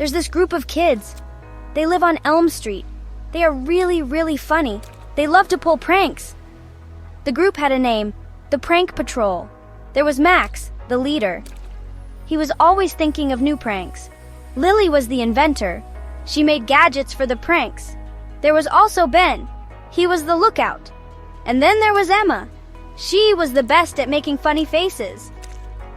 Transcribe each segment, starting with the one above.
There's this group of kids. They live on Elm Street. They are really, really funny. They love to pull pranks. The group had a name, the Prank Patrol. There was Max, the leader. He was always thinking of new pranks. Lily was the inventor. She made gadgets for the pranks. There was also Ben. He was the lookout. And then there was Emma. She was the best at making funny faces.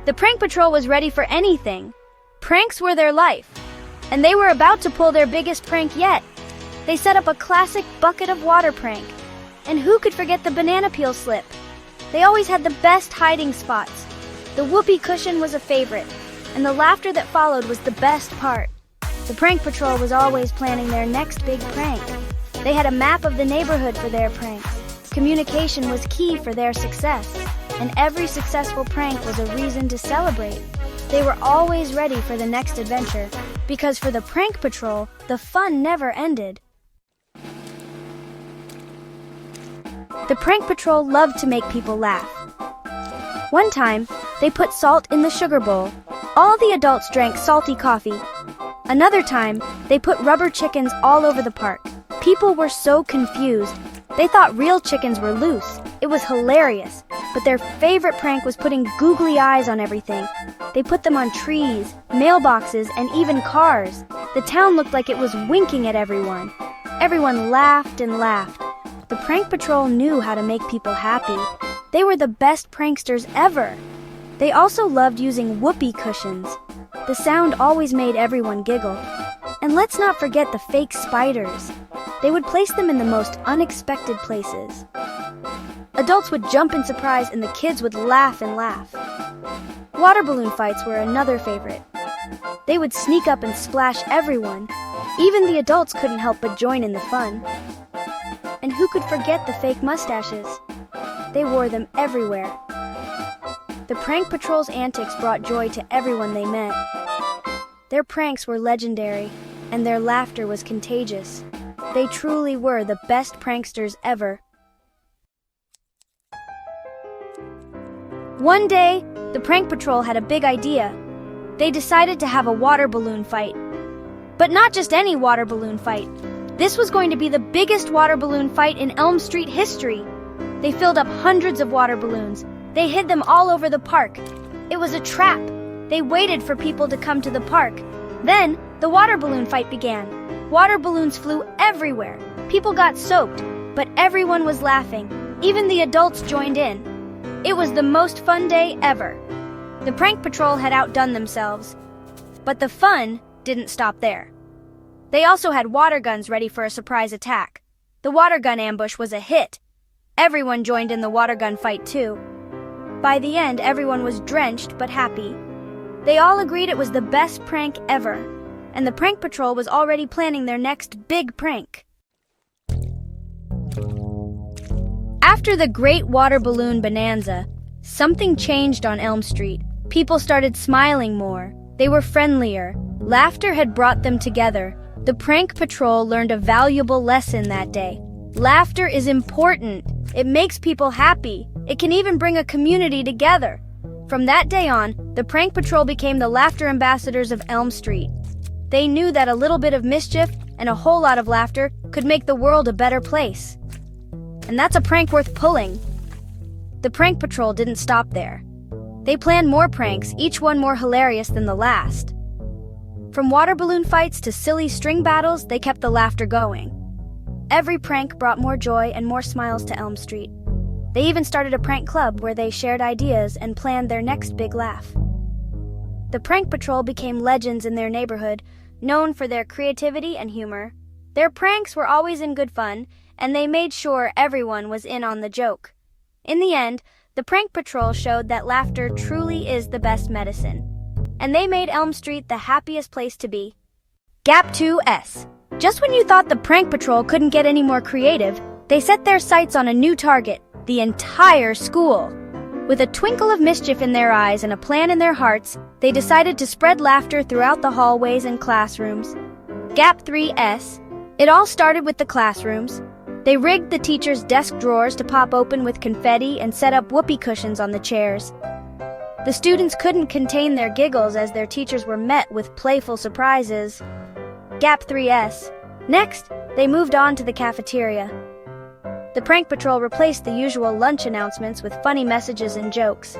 The Prank Patrol was ready for anything. Pranks were their life. And they were about to pull their biggest prank yet. They set up a classic bucket of water prank. And who could forget the banana peel slip? They always had the best hiding spots. The whoopee cushion was a favorite, and the laughter that followed was the best part. The Prank Patrol was always planning their next big prank. They had a map of the neighborhood for their pranks. Communication was key for their success, and every successful prank was a reason to celebrate. They were always ready for the next adventure, because for the Prank Patrol, the fun never ended. The Prank Patrol loved to make people laugh. One time, they put salt in the sugar bowl. All the adults drank salty coffee. Another time, they put rubber chickens all over the park. People were so confused. They thought real chickens were loose. It was hilarious. But their favorite prank was putting googly eyes on everything. They put them on trees, mailboxes, and even cars. The town looked like it was winking at everyone. Everyone laughed and laughed. The Prank Patrol knew how to make people happy. They were the best pranksters ever. They also loved using whoopee cushions. The sound always made everyone giggle. And let's not forget the fake spiders. They would place them in the most unexpected places. Adults would jump in surprise and the kids would laugh and laugh. Water balloon fights were another favorite. They would sneak up and splash everyone. Even the adults couldn't help but join in the fun. And who could forget the fake mustaches? They wore them everywhere. The Prank Patrol's antics brought joy to everyone they met. Their pranks were legendary, and their laughter was contagious. They truly were the best pranksters ever. One day, the Prank Patrol had a big idea. They decided to have a water balloon fight. But not just any water balloon fight. This was going to be the biggest water balloon fight in Elm Street history. They filled up hundreds of water balloons. They hid them all over the park. It was a trap. They waited for people to come to the park. Then, the water balloon fight began. Water balloons flew everywhere. People got soaked, but everyone was laughing. Even the adults joined in. It was the most fun day ever. The Prank Patrol had outdone themselves. But the fun didn't stop there. They also had water guns ready for a surprise attack. The water gun ambush was a hit. Everyone joined in the water gun fight too. By the end, everyone was drenched but happy. They all agreed it was the best prank ever, and the Prank Patrol was already planning their next big prank. After the Great Water Balloon Bonanza, something changed on Elm Street. People started smiling more. They were friendlier. Laughter had brought them together. The Prank Patrol learned a valuable lesson that day. Laughter is important. It makes people happy. It can even bring a community together. From that day on, the Prank Patrol became the laughter ambassadors of Elm Street. They knew that a little bit of mischief and a whole lot of laughter could make the world a better place. And that's a prank worth pulling. The Prank Patrol didn't stop there. They planned more pranks, each one more hilarious than the last. From water balloon fights to silly string battles, they kept the laughter going. Every prank brought more joy and more smiles to Elm Street. They even started a prank club where they shared ideas and planned their next big laugh. The Prank Patrol became legends in their neighborhood, known for their creativity and humor. Their pranks were always in good fun, and they made sure everyone was in on the joke. In the end, the Prank Patrol showed that laughter truly is the best medicine. And they made Elm Street the happiest place to be. Gap 2S. Just when you thought the Prank Patrol couldn't get any more creative, they set their sights on a new target, the entire school. With a twinkle of mischief in their eyes and a plan in their hearts, they decided to spread laughter throughout the hallways and classrooms. Gap 3S. It all started with the classrooms. They rigged the teachers' desk drawers to pop open with confetti and set up whoopee cushions on the chairs. The students couldn't contain their giggles as their teachers were met with playful surprises. Gap 3S. Next, they moved on to the cafeteria. The prank patrol replaced the usual lunch announcements with funny messages and jokes.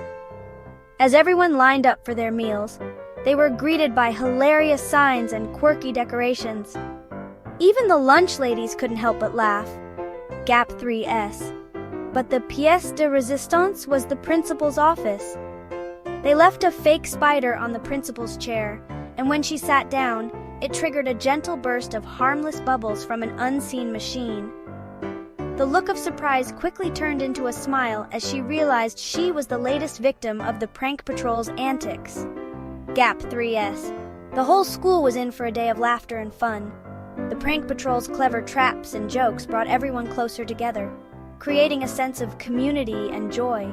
As everyone lined up for their meals, they were greeted by hilarious signs and quirky decorations. Even the lunch ladies couldn't help but laugh. Gap 3S. But the pièce de résistance was the principal's office. They left a fake spider on the principal's chair, and when she sat down, it triggered a gentle burst of harmless bubbles from an unseen machine. The look of surprise quickly turned into a smile as she realized she was the latest victim of the prank patrol's antics. Gap 3S. The whole school was in for a day of laughter and fun. The prank patrol's clever traps and jokes brought everyone closer together, creating a sense of community and joy.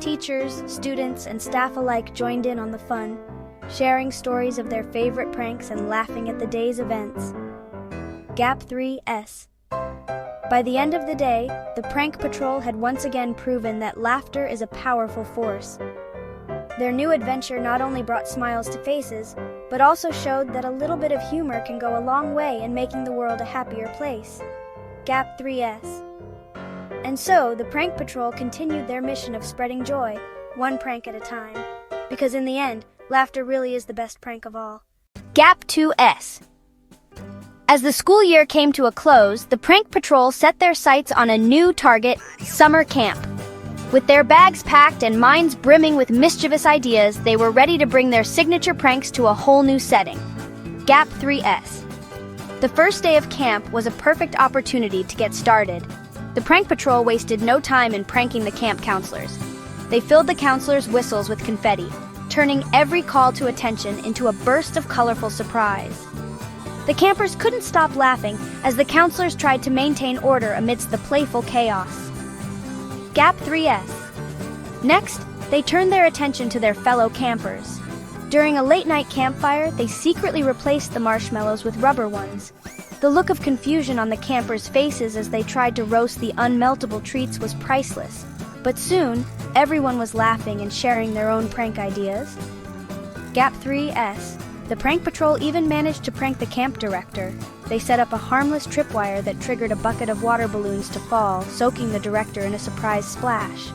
Teachers, students, and staff alike joined in on the fun, sharing stories of their favorite pranks and laughing at the day's events. Gap 3S. By the end of the day, the prank patrol had once again proven that laughter is a powerful force. Their new adventure not only brought smiles to faces, but also showed that a little bit of humor can go a long way in making the world a happier place. Gap 3S. And so, the prank patrol continued their mission of spreading joy, one prank at a time. Because in the end, laughter really is the best prank of all. Gap 2S. As the school year came to a close, the prank patrol set their sights on a new target, summer camp. With their bags packed and minds brimming with mischievous ideas, they were ready to bring their signature pranks to a whole new setting. Gap 3S. The first day of camp was a perfect opportunity to get started. The prank patrol wasted no time in pranking the camp counselors. They filled the counselors' whistles with confetti, turning every call to attention into a burst of colorful surprise. The campers couldn't stop laughing as the counselors tried to maintain order amidst the playful chaos. Gap 3S. Next, they turned their attention to their fellow campers. During a late-night campfire, they secretly replaced the marshmallows with rubber ones. The look of confusion on the campers' faces as they tried to roast the unmeltable treats was priceless. But soon, everyone was laughing and sharing their own prank ideas. Gap 3S. The prank patrol even managed to prank the camp director. They set up a harmless tripwire that triggered a bucket of water balloons to fall, soaking the director in a surprise splash.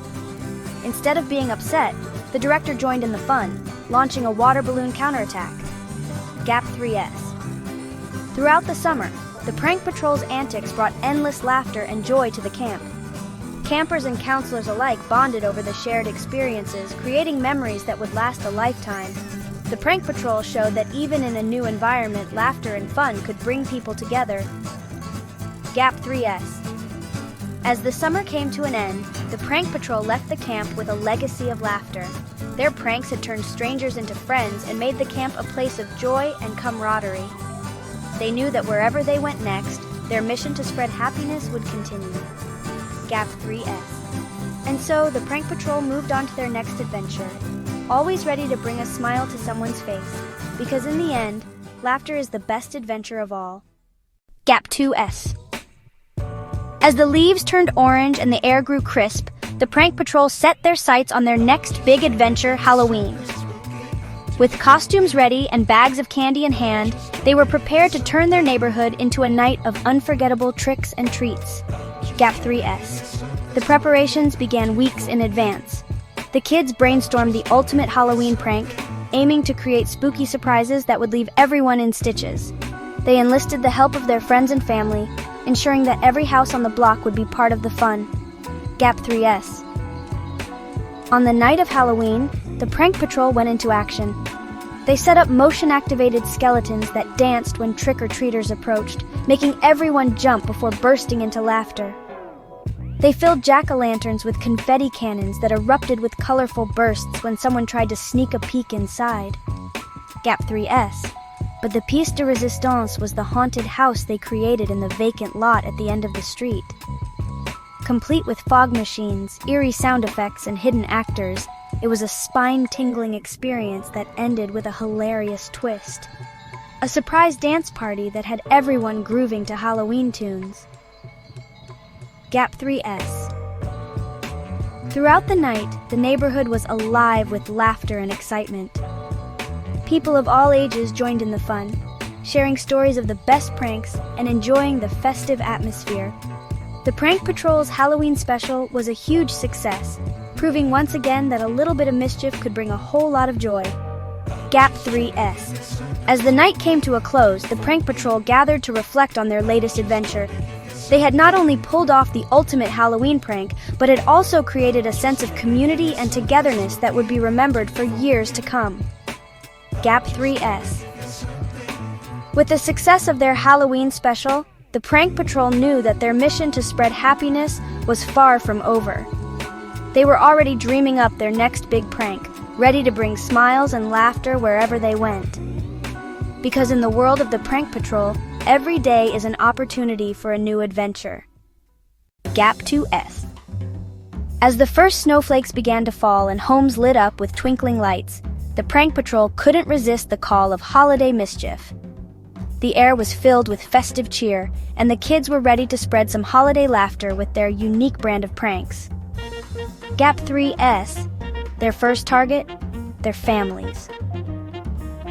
Instead of being upset, the director joined in the fun, launching a water balloon counterattack. Gap 3S. Throughout the summer, the prank patrol's antics brought endless laughter and joy to the camp. Campers and counselors alike bonded over the shared experiences, creating memories that would last a lifetime. The prank patrol showed that even in a new environment, laughter and fun could bring people together. Gap 3S. As the summer came to an end, the prank patrol left the camp with a legacy of laughter. Their pranks had turned strangers into friends and made the camp a place of joy and camaraderie. They knew that wherever they went next, their mission to spread happiness would continue. Gap 3S. And so, the prank patrol moved on to their next adventure, always ready to bring a smile to someone's face, because in the end, laughter is the best adventure of all. Gap 2S. As the leaves turned orange and the air grew crisp, the prank patrol set their sights on their next big adventure, Halloween. With costumes ready and bags of candy in hand, they were prepared to turn their neighborhood into a night of unforgettable tricks and treats. Gap 3S. The preparations began weeks in advance. The kids brainstormed the ultimate Halloween prank, aiming to create spooky surprises that would leave everyone in stitches. They enlisted the help of their friends and family, ensuring that every house on the block would be part of the fun. Gap 3S. On the night of Halloween, the prank patrol went into action. They set up motion-activated skeletons that danced when trick-or-treaters approached, making everyone jump before bursting into laughter. They filled jack-o'-lanterns with confetti cannons that erupted with colorful bursts when someone tried to sneak a peek inside. Gap 3S. But the pièce de résistance was the haunted house they created in the vacant lot at the end of the street. Complete with fog machines, eerie sound effects, and hidden actors, it was a spine-tingling experience that ended with a hilarious twist. A surprise dance party that had everyone grooving to Halloween tunes. Gap 3S. Throughout the night, the neighborhood was alive with laughter and excitement. People of all ages joined in the fun, sharing stories of the best pranks and enjoying the festive atmosphere. The Prank Patrol's Halloween special was a huge success, proving once again that a little bit of mischief could bring a whole lot of joy. Gap 3S. As the night came to a close, the Prank Patrol gathered to reflect on their latest adventure. They had not only pulled off the ultimate Halloween prank, but had also created a sense of community and togetherness that would be remembered for years to come. Gap 3S. With the success of their Halloween special, the Prank Patrol knew that their mission to spread happiness was far from over. They were already dreaming up their next big prank, ready to bring smiles and laughter wherever they went. Because in the world of the Prank Patrol, every day is an opportunity for a new adventure. Gap 2S. As the first snowflakes began to fall and homes lit up with twinkling lights, the Prank Patrol couldn't resist the call of holiday mischief. The air was filled with festive cheer, and the kids were ready to spread some holiday laughter with their unique brand of pranks. Gap 3S. Their first target? Their families.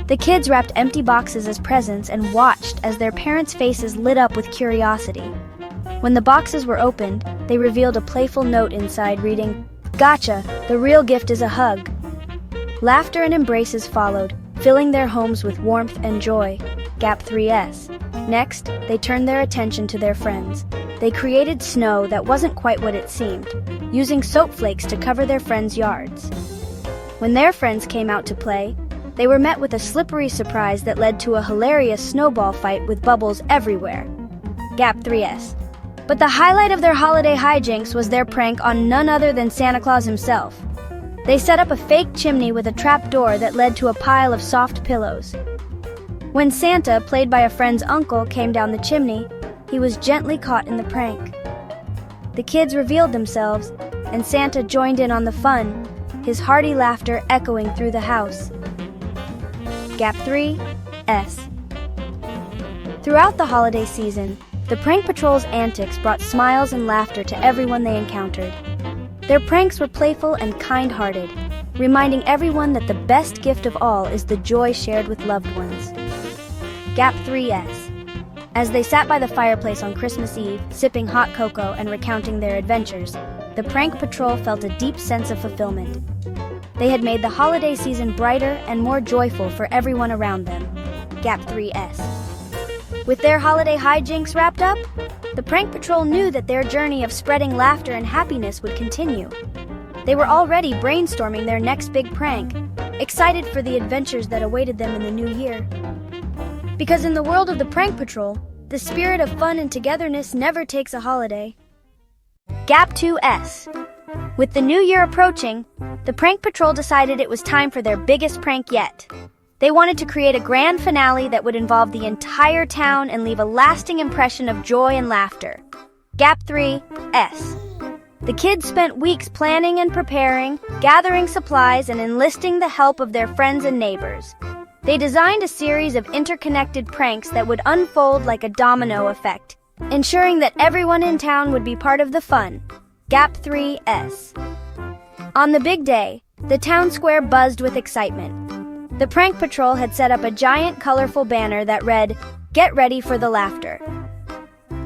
The kids wrapped empty boxes as presents and watched as their parents' faces lit up with curiosity. When the boxes were opened, they revealed a playful note inside reading, "Gotcha, the real gift is a hug." Laughter and embraces followed, filling their homes with warmth and joy. Gap 3S. Next, they turned their attention to their friends. They created snow that wasn't quite what it seemed, using soap flakes to cover their friends' yards. When their friends came out to play, they were met with a slippery surprise that led to a hilarious snowball fight with bubbles everywhere. Gap 3S. But the highlight of their holiday hijinks was their prank on none other than Santa Claus himself. They set up a fake chimney with a trap door that led to a pile of soft pillows. When Santa, played by a friend's uncle, came down the chimney, he was gently caught in the prank. The kids revealed themselves, and Santa joined in on the fun, his hearty laughter echoing through the house. Gap 3S. Throughout the holiday season, the Prank Patrol's antics brought smiles and laughter to everyone they encountered. Their pranks were playful and kind-hearted, reminding everyone that the best gift of all is the joy shared with loved ones. Gap 3S. As they sat by the fireplace on Christmas Eve, sipping hot cocoa and recounting their adventures, the Prank Patrol felt a deep sense of fulfillment. They had made the holiday season brighter and more joyful for everyone around them. Gap 3S. With their holiday hijinks wrapped up, the Prank Patrol knew that their journey of spreading laughter and happiness would continue. They were already brainstorming their next big prank, excited for the adventures that awaited them in the new year. Because in the world of the Prank Patrol, the spirit of fun and togetherness never takes a holiday. Gap 2S. With the new year approaching, the Prank Patrol decided it was time for their biggest prank yet. They wanted to create a grand finale that would involve the entire town and leave a lasting impression of joy and laughter. Gap 3S. The kids spent weeks planning and preparing, gathering supplies, and enlisting the help of their friends and neighbors. They designed a series of interconnected pranks that would unfold like a domino effect, ensuring that everyone in town would be part of the fun. Gap 3S. On the big day, the town square buzzed with excitement. The Prank Patrol had set up a giant, colorful banner that read, "Get ready for the laughter."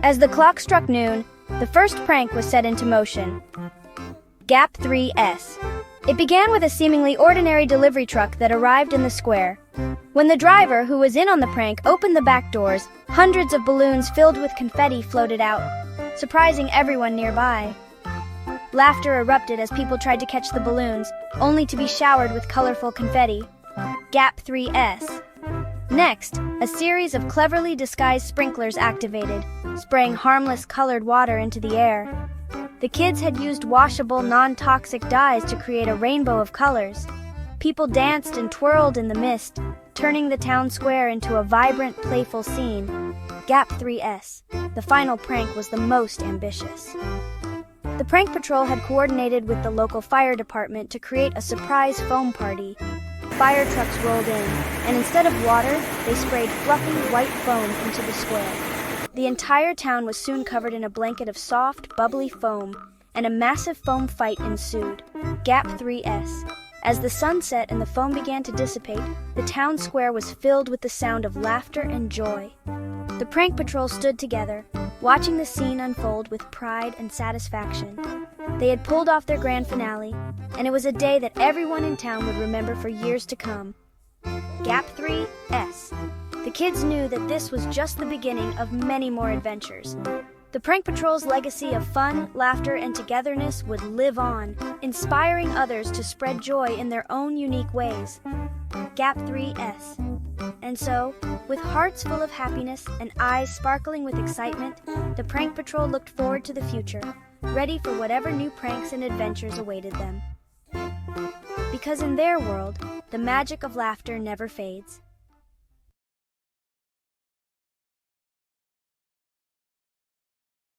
As the clock struck noon, the first prank was set into motion. Gap 3S. It began with a seemingly ordinary delivery truck that arrived in the square. When the driver, who was in on the prank, opened the back doors, hundreds of balloons filled with confetti floated out, surprising everyone nearby. Laughter erupted as people tried to catch the balloons, only to be showered with colorful confetti. Gap 3S. Next, a series of cleverly disguised sprinklers activated, spraying harmless colored water into the air. The kids had used washable, non-toxic dyes to create a rainbow of colors. People danced and twirled in the mist, turning the town square into a vibrant, playful scene. Gap 3S. The final prank was the most ambitious. The Prank Patrol had coordinated with the local fire department to create a surprise foam party. Fire trucks rolled in, and instead of water, they sprayed fluffy white foam into the square. The entire town was soon covered in a blanket of soft, bubbly foam, and a massive foam fight ensued. Gap 3S. As the sun set and the foam began to dissipate, the town square was filled with the sound of laughter and joy. The prank patrol stood together, watching the scene unfold with pride and satisfaction. They had pulled off their grand finale, and it was a day that everyone in town would remember for years to come. Gap 3S. The kids knew that this was just the beginning of many more adventures. The Prank Patrol's legacy of fun, laughter, and togetherness would live on, inspiring others to spread joy in their own unique ways. Gap 3S. And so, with hearts full of happiness and eyes sparkling with excitement, the Prank Patrol looked forward to the future, ready for whatever new pranks and adventures awaited them. Because in their world, the magic of laughter never fades.